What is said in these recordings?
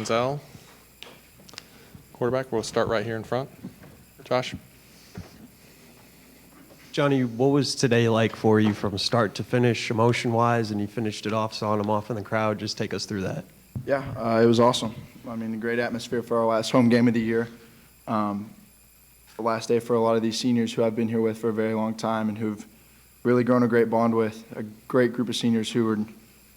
Manziel. Quarterback, we'll start right here in front. Josh. Johnny, what was today like for you from start to finish, emotion-wise, and you finished it off, sawing them off in the crowd? Just take us through that. Yeah, it was awesome. I mean, a great atmosphere for our last home game of the year. The last day for a lot of these seniors who I've been here with for a very long time and who've really grown a great bond with, a great group of seniors who were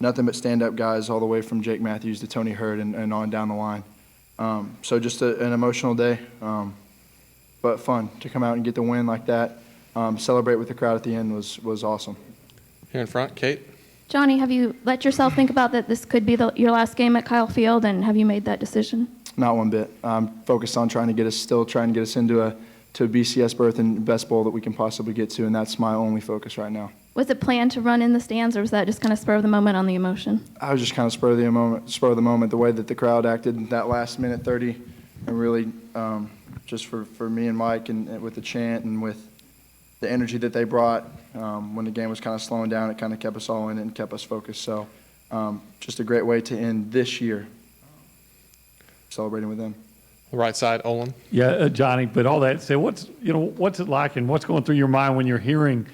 nothing but stand-up guys all the way from Jake Matthews to Tony Hurd and on down the line. So just an emotional day, but fun to come out and get the win like that. Celebrate with the crowd at the end was awesome. Here in front, Kate. Johnny, have you let yourself think about that this could be your last game at Kyle Field, and have you made that decision? Not one bit. I'm focused on trying to get us into a BCS berth and best bowl that we can possibly get to, and that's my only focus right now. Was it planned to run in the stands, or was that just kind of spur of the moment on the emotion? I was just kind of spur of the moment, the way that the crowd acted in that last minute 30, and really just for me and Mike and with the chant and with the energy that they brought when the game was kind of slowing down, it kind of kept us all in it and kept us focused. So just a great way to end this year, celebrating with them. Right side, Olin. Yeah, Johnny, but all that said, what's it like and what's going through your mind when you're hearing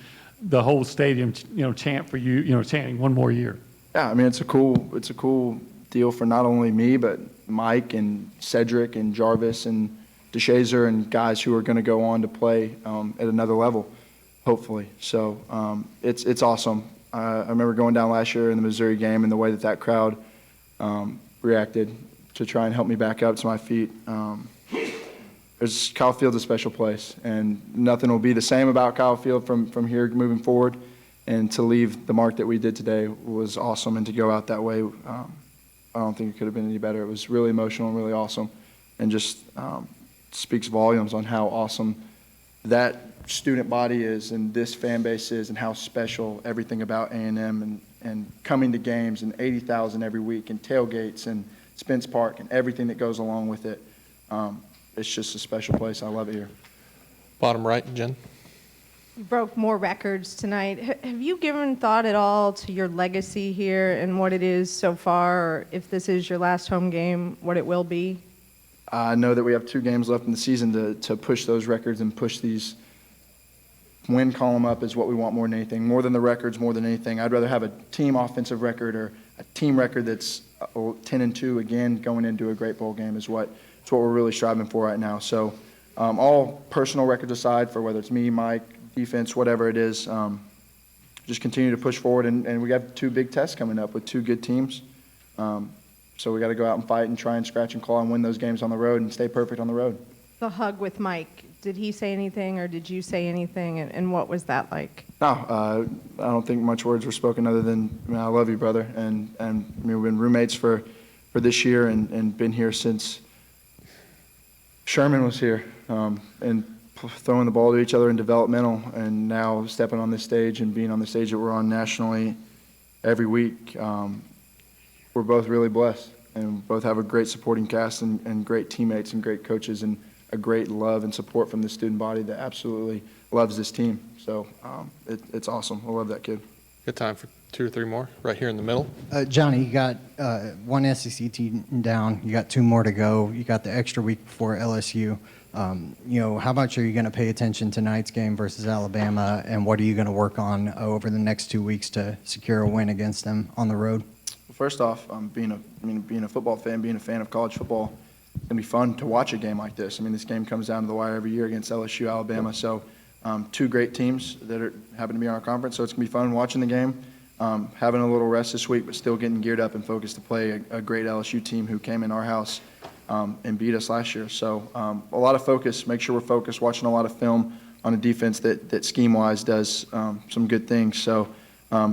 the whole stadium, chant for you, chanting one more year? Yeah, I mean, it's a cool deal for not only me, but Mike and Cedric and Jarvis and DeShazer and guys who are going to go on to play at another level, hopefully. So it's awesome. I remember going down last year in the Missouri game and the way that crowd reacted to try and help me back up to my feet. Kyle Field's a special place, and nothing will be the same about Kyle Field from here moving forward. And to leave the mark that we did today was awesome, and to go out that way, I don't think it could have been any better. It was really emotional and really awesome, and just speaks volumes on how awesome that student body is and this fan base is and how special everything about A&M and coming to games and 80,000 every week and tailgates and Spence Park and everything that goes along with it. It's just a special place. I love it here. Bottom right, Jen. You broke more records tonight. Have you given thought at all to your legacy here and what it is so far, or if this is your last home game, what it will be? I know that we have 2 games left in the season to push those records and push these win column up is what we want more than anything. More than the records, more than anything. I'd rather have a team offensive record or a team record that's 10-2 again going into a great bowl game is what we're really striving for right now. So all personal records aside, for whether it's me, Mike, defense, whatever it is, just continue to push forward. And we got 2 big tests coming up with 2 good teams. So we got to go out and fight and try and scratch and claw and win those games on the road and stay perfect on the road. The hug with Mike, did he say anything or did you say anything, and what was that like? No, I don't think much words were spoken other than, I love you, brother. And we've been roommates for this year and been here since Sherman was here and throwing the ball to each other in developmental, and now stepping on this stage and being on the stage that we're on nationally every week. We're both really blessed, and both have a great supporting cast and great teammates and great coaches and a great love and support from the student body that absolutely loves this team. So it's awesome. I love that kid. Good time for 2 or 3 more. Right here in the middle. Johnny, you got 1 SEC team down. You got 2 more to go. You got the extra week before LSU. How much are you going to pay attention to tonight's game versus Alabama, and what are you going to work on over the next 2 weeks to secure a win against them on the road? Well, first off, being a football fan, being a fan of college football, it's going to be fun to watch a game like this. I mean, this game comes down to the wire every year against LSU, Alabama. So 2 great teams that happen to be in our conference. So it's going to be fun watching the game, having a little rest this week, but still getting geared up and focused to play a great LSU team who came in our house and beat us last year. So a lot of focus, make sure we're focused, watching a lot of film on a defense that scheme-wise does some good things. So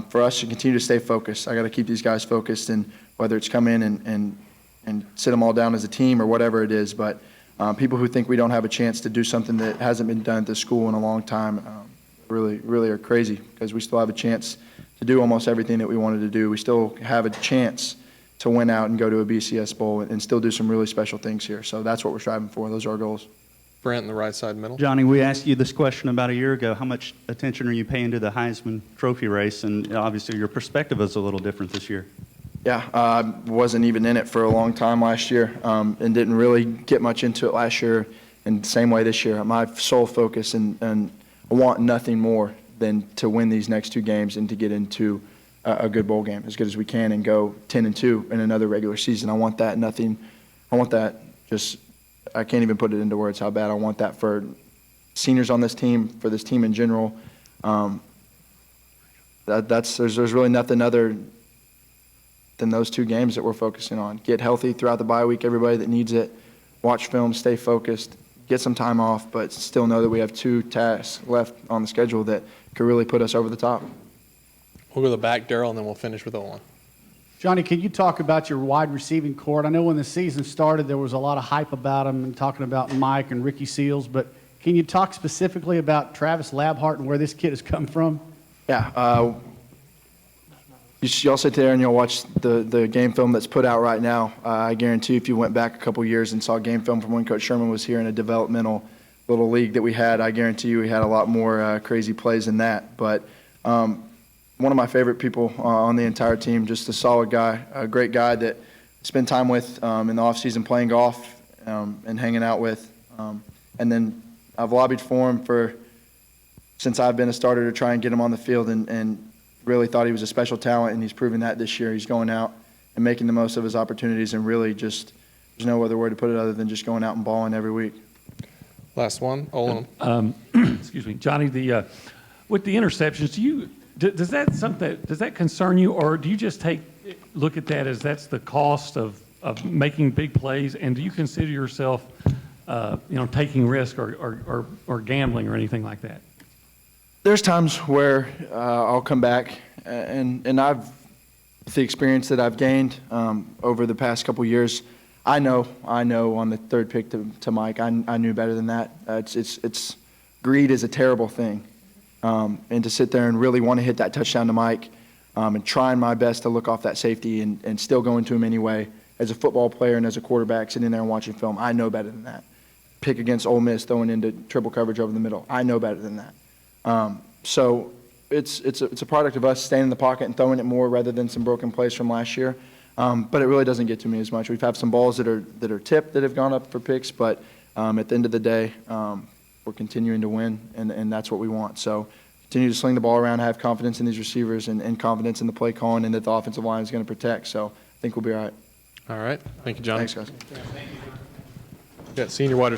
for us to continue to stay focused, I got to keep these guys focused, and whether it's come in and sit them all down as a team or whatever it is. But people who think we don't have a chance to do something that hasn't been done at this school in a long time really are crazy, because we still have a chance to do almost everything that we wanted to do. We still have a chance to win out and go to a BCS Bowl and still do some really special things here. So that's what we're striving for. Those are our goals. Brent in the right side middle. Johnny, we asked you this question about a year ago. How much attention are you paying to the Heisman Trophy race? And obviously your perspective is a little different this year. Yeah, I wasn't even in it for a long time last year, and didn't really get much into it last year, and same way this year. My sole focus and I want nothing more than to win these next 2 games and to get into a good bowl game, as good as we can, and go 10-2 in another regular season. I want that just, I can't even put it into words how bad I want that for seniors on this team, for this team in general. There's really nothing other than those 2 games that we're focusing on. Get healthy throughout the bye week, everybody that needs it. Watch film, stay focused, get some time off, but still know that we have 2 tasks left on the schedule that could really put us over the top. We'll go to the back, Darrell, and then we'll finish with Olin. Johnny, can you talk about your wide receiving corps? I know when the season started, there was a lot of hype about them and talking about Mike and Ricky Seals, but can you talk specifically about Travis Labhart and where this kid has come from? Yeah, y'all sit there and you'll watch the game film that's put out right now. I guarantee if you went back a couple years and saw game film from when Coach Sherman was here in a developmental little league that we had, I guarantee you we had a lot more crazy plays than that. But one of my favorite people on the entire team, just a solid guy, a great guy that I spend time with in the offseason playing golf and hanging out with. And then I've lobbied for him since I've been a starter to try and get him on the field, and really thought he was a special talent, and he's proven that this year. He's going out and making the most of his opportunities, and really just, there's no other word to put it other than just going out and balling every week. Last one, Olin. Excuse me, Johnny, with the interceptions, does that concern you, or do you just look at that as that's the cost of making big plays, and do you consider yourself taking risk or gambling or anything like that? There's times where I'll come back, and the experience that I've gained over the past couple years, I know on the 3rd pick to Mike, I knew better than that. It's greed is a terrible thing, and to sit there and really want to hit that touchdown to Mike, and trying my best to look off that safety and still going to him anyway. As a football player and as a quarterback, sitting there and watching film, I know better than that. Pick against Ole Miss, throwing into triple coverage over the middle, I know better than that. So it's a product of us staying in the pocket and throwing it more rather than some broken plays from last year. But it really doesn't get to me as much. We've had some balls that are tipped that have gone up for picks, but at the end of the day, we're continuing to win, and that's what we want. So continue to sling the ball around, have confidence in these receivers, and confidence in the play calling, and that the offensive line is going to protect. So I think we'll be all right. All right. Thank you, Johnny. Thanks, guys. Got senior wide receiver